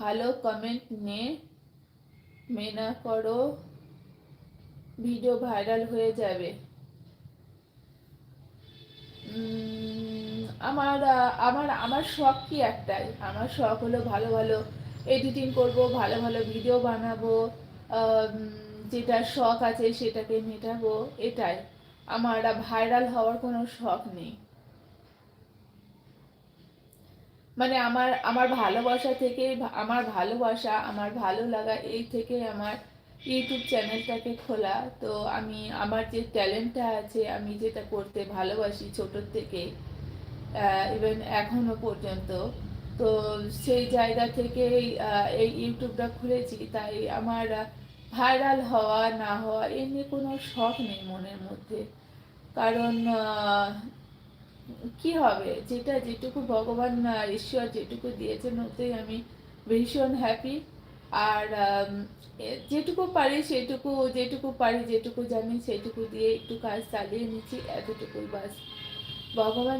ভালো কমেন্ট না করো, ভিডিও ভাইরাল হয়ে যাবে। আমার আমার আমার শখ কি একটাই, আমার শখ হলো ভালো ভালো এডিটিং করব, ভালো ভালো ভিডিও বানাবো, আম, যেটা শখ আছে সেটাকে মেটাবো, এটাই। আমার ভাইরাল হওয়ার কোনো শখ নেই। মানে আমার আমার ভালোবাসা থেকে, আমার ভালোবাসা, আমার ভালো লাগা এই থেকে আমার ইউটিউব চ্যানেলটাকে খোলা। তো আমি আমার যে ট্যালেন্টটা আছে, আমি যেটা করতে ভালোবাসি ছোটোর থেকে, ইভেন এখনো পর্যন্ত, তো সেই জায়গা থেকে এই ইউটিউবটা খুলেছি। তাই আমার ভাইরাল হওয়া না হওয়া এ নিয়ে কোনো শখ নেই মনের মধ্যে। কারণ কি হবে, যেটা যেটুকু ভগবান ঈশ্বর যেটুকু দিয়েছেন ওতেই আমি ভীষণ হ্যাপি। আর যেটুকু পারি সেটুকু, যেটুকু পারি যেটুকু জানি সেটুকু দিয়ে একটু কাজ চালিয়ে নিচ্ছি, এতটুকুই বাস। ভগবান